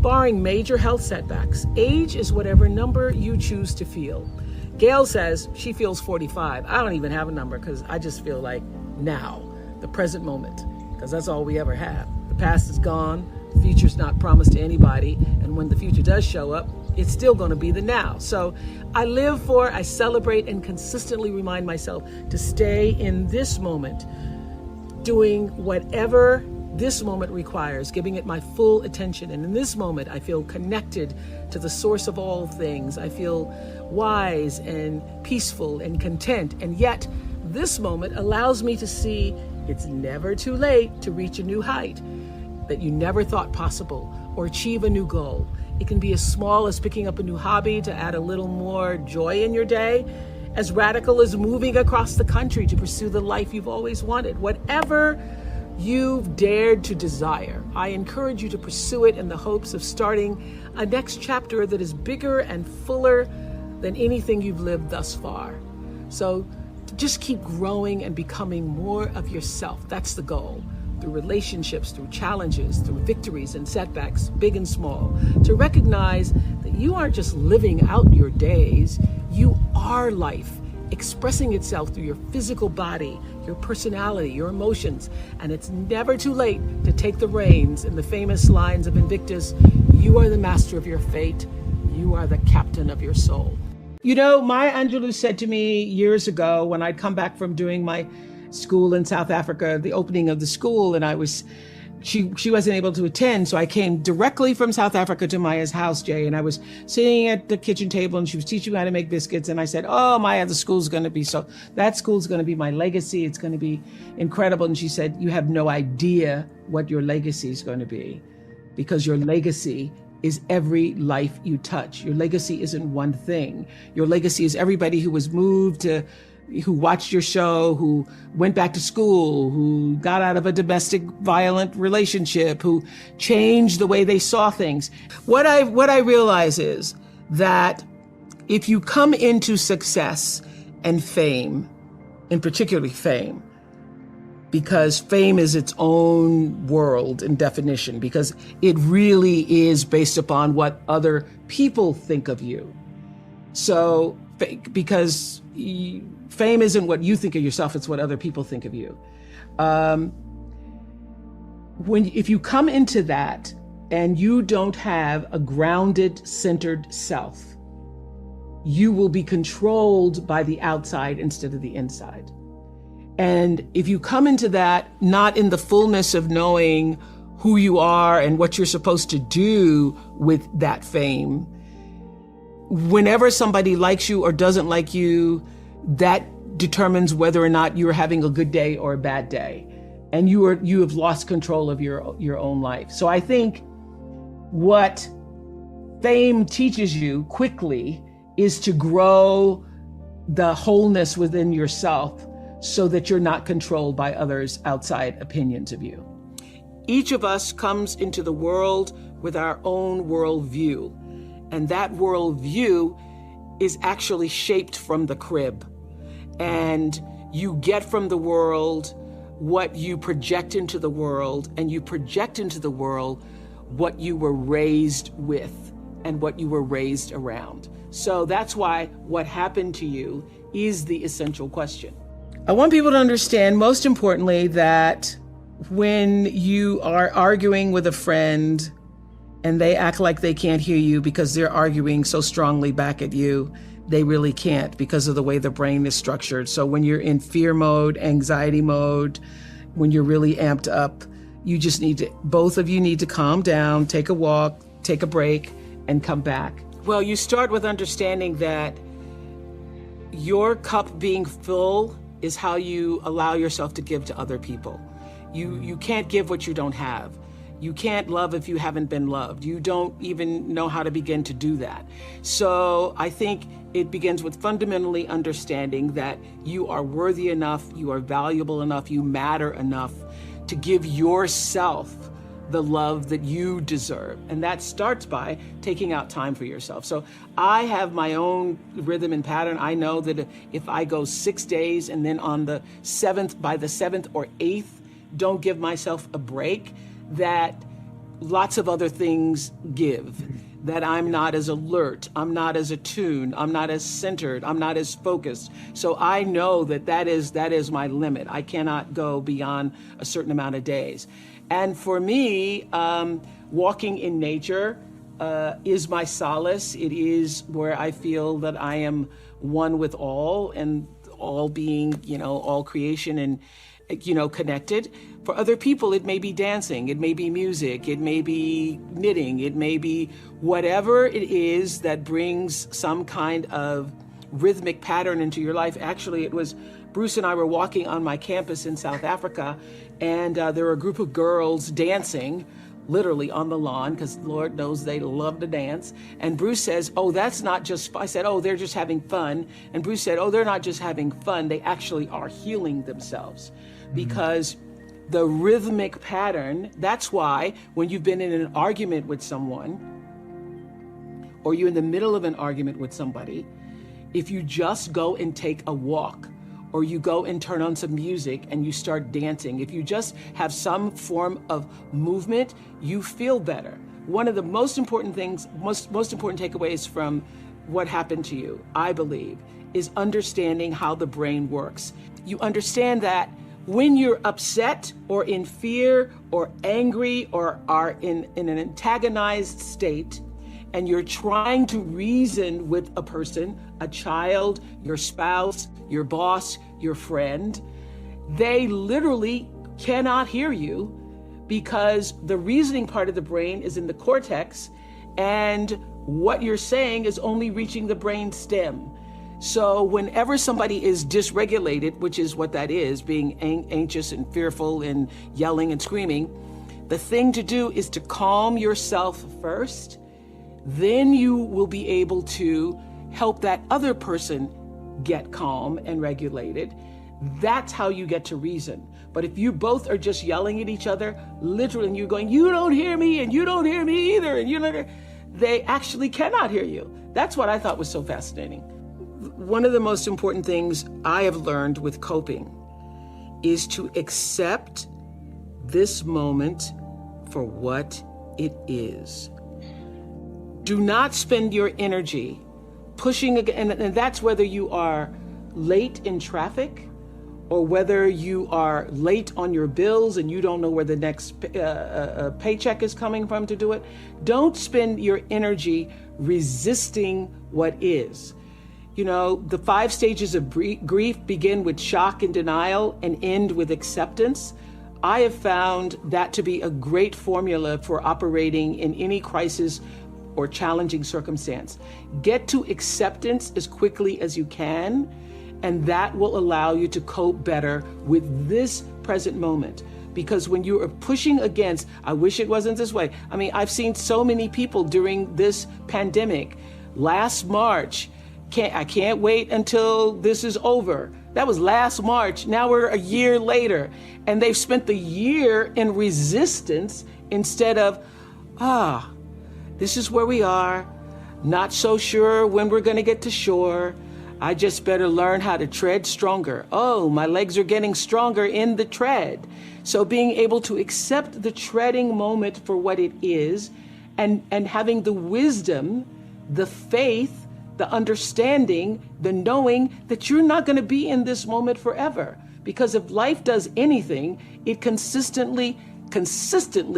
Barring major health setbacks, age is whatever number you choose to feel. Gail says she feels 45. I don't even have a number because I just feel like now, the present moment, because that's all we ever have. The past is gone, the future's not promised to anybody, and when the future does show up, it's still going to be the now. So I live for, I celebrate, and consistently remind myself to stay in this moment, doing whatever this moment requires, giving it my full attention. And in this moment, I feel connected to the source of all things. I feel wise and peaceful and content. And yet, this moment allows me to see it's never too late to reach a new height that you never thought possible or achieve a new goal. It can be as small as picking up a new hobby to add a little more joy in your day, as radical as moving across the country to pursue the life you've always wanted. Whatever you've dared to desire, I encourage you to pursue it in the hopes of starting a next chapter that is bigger and fuller than anything you've lived thus far. So just keep growing and becoming more of yourself. That's the goal. Through relationships, through challenges, through victories and setbacks, big and small, to recognize that you aren't just living out your days, you are life, expressing itself through your physical body, your personality, your emotions, and it's never too late to take the reins. In the famous lines of Invictus, you are the master of your fate, you are the captain of your soul. You know, Maya Angelou said to me years ago when I'd come back from doing my school in South Africa, the opening of the school, and she wasn't able to attend, so I came directly from South Africa to Maya's house, Jay, and I was sitting at the kitchen table and she was teaching me how to make biscuits, and I said, oh, Maya, that school's going to be my legacy. It's going to be incredible. And she said, you have no idea what your legacy is going to be, because your legacy is every life you touch. Your legacy isn't one thing. Your legacy is everybody who was moved to, who watched your show, who went back to school, who got out of a domestic violent relationship, who changed the way they saw things. What I realize is that if you come into success and fame, and particularly fame, because fame is its own world in definition, because it really is based upon what other people think of you. So, because fame isn't what you think of yourself, it's what other people think of you. If you come into that and you don't have a grounded, centered self, you will be controlled by the outside instead of the inside. And if you come into that not in the fullness of knowing who you are and what you're supposed to do with that fame, whenever somebody likes you or doesn't like you, that determines whether or not you're having a good day or a bad day. And you have lost control of your own life. So I think what fame teaches you quickly is to grow the wholeness within yourself so that you're not controlled by others' outside opinions of you. Each of us comes into the world with our own worldview, and that worldview is actually shaped from the crib. And you get from the world what you project into the world, and you project into the world what you were raised with and what you were raised around. So that's why what happened to you is the essential question. I want people to understand, most importantly, that when you are arguing with a friend and they act like they can't hear you because they're arguing so strongly back at you, they really can't because of the way the brain is structured. So when you're in fear mode, anxiety mode, when you're really amped up, both of you need to calm down, take a walk, take a break, and come back. Well, you start with understanding that your cup being full is how you allow yourself to give to other people. You can't give what you don't have. You can't love if you haven't been loved. You don't even know how to begin to do that. So I think it begins with fundamentally understanding that you are worthy enough, you are valuable enough, you matter enough to give yourself the love that you deserve. And that starts by taking out time for yourself. So I have my own rhythm and pattern. I know that if I go 6 days and then on the 7th, by the 7th or 8th, don't give myself a break, that lots of other things give, that I'm not as alert, I'm not as attuned, I'm not as centered, I'm not as focused. So I know that is my limit. I cannot go beyond a certain amount of days. And for me, walking in nature is my solace. It is where I feel that I am one with all, and all being, all creation and, connected. For other people, it may be dancing, it may be music, it may be knitting, it may be whatever it is that brings some kind of rhythmic pattern into your life. Actually, it was Bruce and I were walking on my campus in South Africa, and there were a group of girls dancing, literally on the lawn, because Lord knows they love to dance. And Bruce says, "Oh, that's not just," I said, "Oh, they're just having fun." And Bruce said, "Oh, they're not just having fun, they actually are healing themselves." Because the rhythmic pattern, that's why when you've been in an argument with someone, or you're in the middle of an argument with somebody, if you just go and take a walk, or you go and turn on some music and you start dancing, if you just have some form of movement, you feel better. One of the most important things, most important takeaways from what happened to you, I believe, is understanding how the brain works. You understand that when you're upset or in fear or angry or are in an antagonized state, and you're trying to reason with a person, a child, your spouse, your boss, your friend, they literally cannot hear you because the reasoning part of the brain is in the cortex, and what you're saying is only reaching the brain stem. So whenever somebody is dysregulated, which is what that is, being anxious and fearful and yelling and screaming, the thing to do is to calm yourself first. Then you will be able to help that other person get calm and regulated. That's how you get to reason. But if you both are just yelling at each other, literally, and you're going, "You don't hear me, and you don't hear me either," and they actually cannot hear you. That's what I thought was so fascinating. One of the most important things I have learned with coping is to accept this moment for what it is. Do not spend your energy pushing again, and that's whether you are late in traffic or whether you are late on your bills and you don't know where the next paycheck is coming from to do it. Don't spend your energy resisting what is. The 5 stages of grief begin with shock and denial and end with acceptance. I have found that to be a great formula for operating in any crisis or challenging circumstance. Get to acceptance as quickly as you can, and that will allow you to cope better with this present moment. Because when you are pushing against, "I wish it wasn't this way." I mean, I've seen so many people during this pandemic. Last March, I can't wait until this is over. That was last March. Now we're a year later, and they've spent the year in resistance instead of, this is where we are. Not so sure when we're going to get to shore. I just better learn how to tread stronger. Oh, my legs are getting stronger in the tread. So being able to accept the treading moment for what it is, and having the wisdom, the faith, the understanding, the knowing that you're not going to be in this moment forever. Because if life does anything, it consistently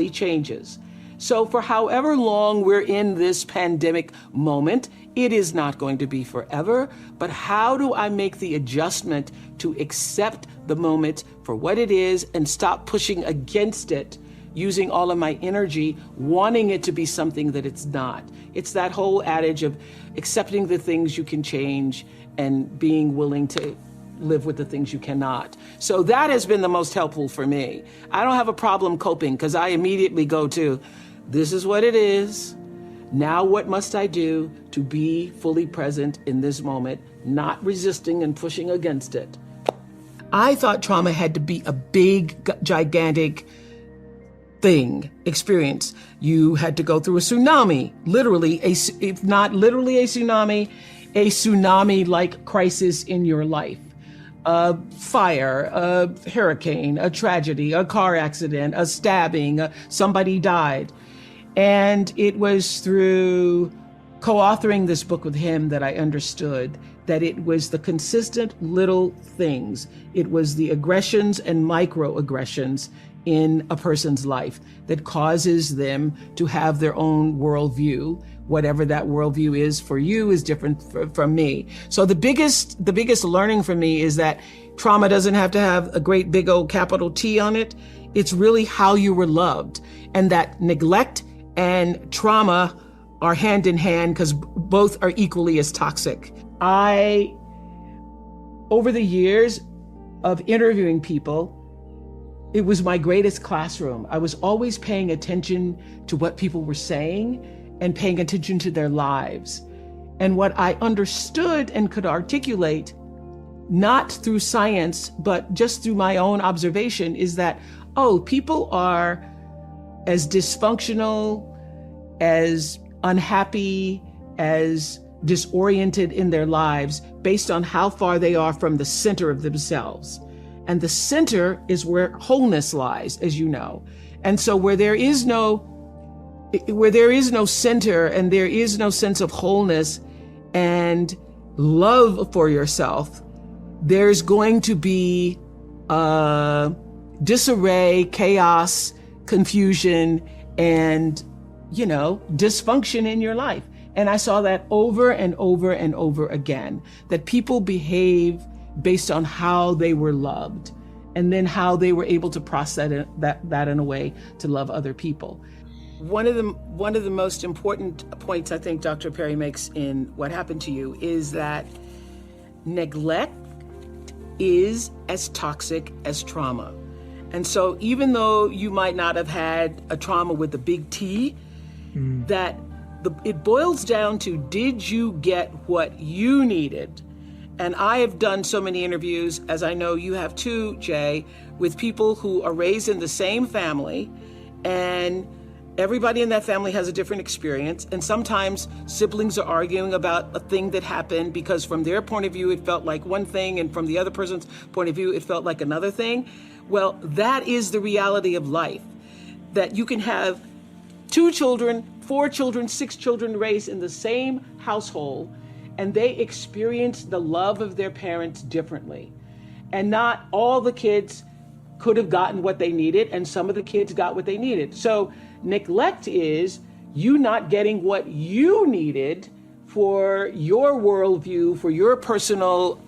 changes. So for however long we're in this pandemic moment, it is not going to be forever. But how do I make the adjustment to accept the moment for what it is and stop pushing against it, using all of my energy, wanting it to be something that it's not? It's that whole adage of accepting the things you can change and being willing to live with the things you cannot. So that has been the most helpful for me. I don't have a problem coping because I immediately go to, this is what it is. Now what must I do to be fully present in this moment, not resisting and pushing against it? I thought trauma had to be a big, gigantic experience. You had to go through a tsunami, literally, if not literally a tsunami-like crisis in your life. A fire, a hurricane, a tragedy, a car accident, a stabbing, somebody died. And it was through co-authoring this book with him that I understood that it was the consistent little things. It was the aggressions and microaggressions in a person's life that causes them to have their own worldview. Whatever that worldview is for you is different from me. So the biggest learning for me is that trauma doesn't have to have a great big old capital T on it. It's really how you were loved, and that neglect and trauma are hand in hand because both are equally as toxic. Over the years of interviewing people, it was my greatest classroom. I was always paying attention to what people were saying and paying attention to their lives. And what I understood and could articulate, not through science, but just through my own observation, is that, people are as dysfunctional, as unhappy, as disoriented in their lives based on how far they are from the center of themselves. And the center is where wholeness lies, as you know. And so where there is no center and there is no sense of wholeness and love for yourself, there's going to be disarray, chaos, confusion, and, dysfunction in your life. And I saw that over and over and over again, that people behave based on how they were loved and then how they were able to process that in a way to love other people. One of the most important points I think Dr. Perry makes in What Happened to You is that neglect is as toxic as trauma. And so even though you might not have had a trauma with a big T, it boils down to, did you get what you needed? And I have done so many interviews, as I know you have too, Jay, with people who are raised in the same family, and everybody in that family has a different experience. And sometimes siblings are arguing about a thing that happened because from their point of view, it felt like one thing, and from the other person's point of view, it felt like another thing. Well, that is the reality of life, that you can have 2 children, 4 children, 6 children raised in the same household, and they experience the love of their parents differently. And not all the kids could have gotten what they needed, and some of the kids got what they needed. So neglect is you not getting what you needed for your worldview, for your personal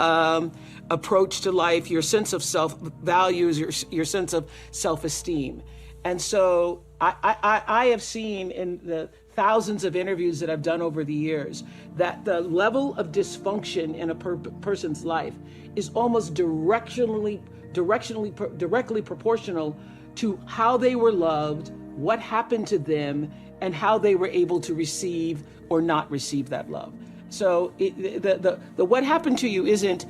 approach to life, your sense of self-values, your sense of self-esteem. And so I have seen in the thousands of interviews that I've done over the years that the level of dysfunction in a person's life is almost directly proportional to how they were loved, what happened to them, and how they were able to receive or not receive that love. So the what happened to you isn't,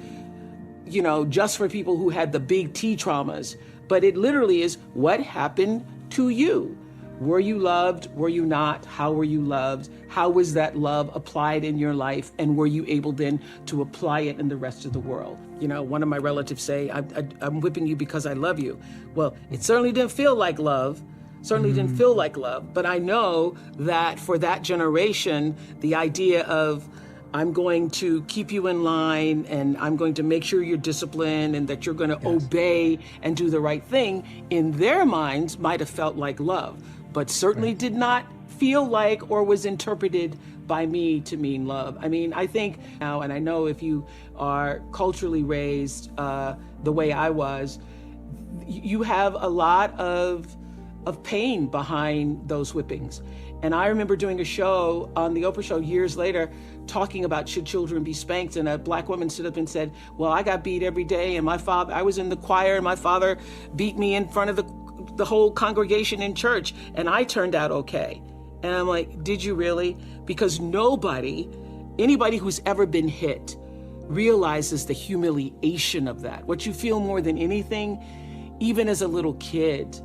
just for people who had the big T traumas, but it literally is what happened to you. Were you loved? Were you not? How were you loved? How was that love applied in your life? And were you able then to apply it in the rest of the world? One of my relatives say, I'm whipping you because I love you. Well, it certainly didn't feel like love. Didn't feel like love. But I know that for that generation, the idea of I'm going to keep you in line and I'm going to make sure you're disciplined and that you're going to obey and do the right thing, in their minds might have felt like love, but certainly did not feel like or was interpreted by me to mean love. I mean, I think now, and I know if you are culturally raised the way I was, you have a lot of pain behind those whippings. And I remember doing a show on the Oprah Show years later talking about should children be spanked, and a black woman stood up and said, well, I got beat every day, and I was in the choir, and my father beat me in front of the whole congregation in church, and I turned out okay. And I'm like, did you really? Because anybody who's ever been hit realizes the humiliation of that. What you feel more than anything, even as a little kid,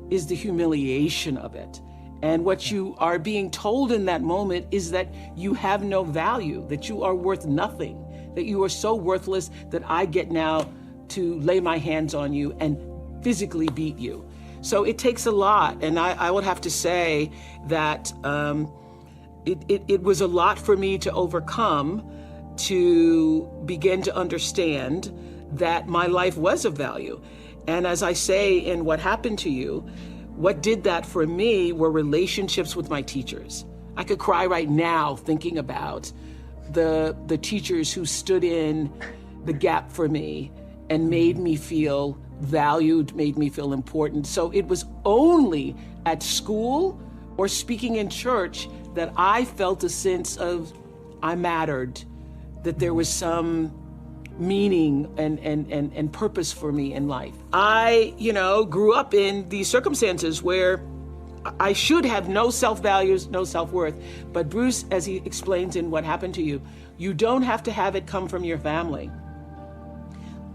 is the humiliation of it. And what you are being told in that moment is that you have no value, that you are worth nothing, that you are so worthless that I get now to lay my hands on you and physically beat you. So it takes a lot. And I would have to say that it was a lot for me to overcome, to begin to understand that my life was of value. And as I say in What Happened to You, what did that for me were relationships with my teachers. I could cry right now thinking about the teachers who stood in the gap for me and made me feel valued, made me feel important. So it was only at school or speaking in church that I felt a sense of I mattered, that there was some meaning and purpose for me in life. I, grew up in these circumstances where I should have no self-values, no self-worth. But Bruce, as he explains in What Happened to You, you don't have to have it come from your family.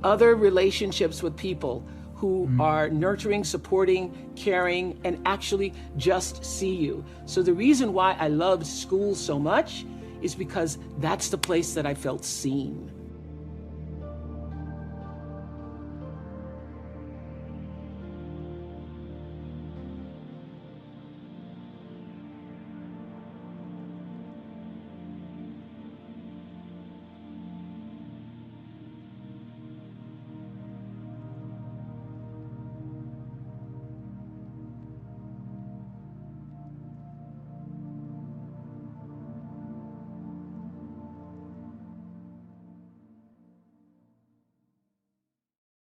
Other relationships with people who are nurturing, supporting, caring, and actually just see you. So the reason why I loved school so much is because that's the place that I felt seen.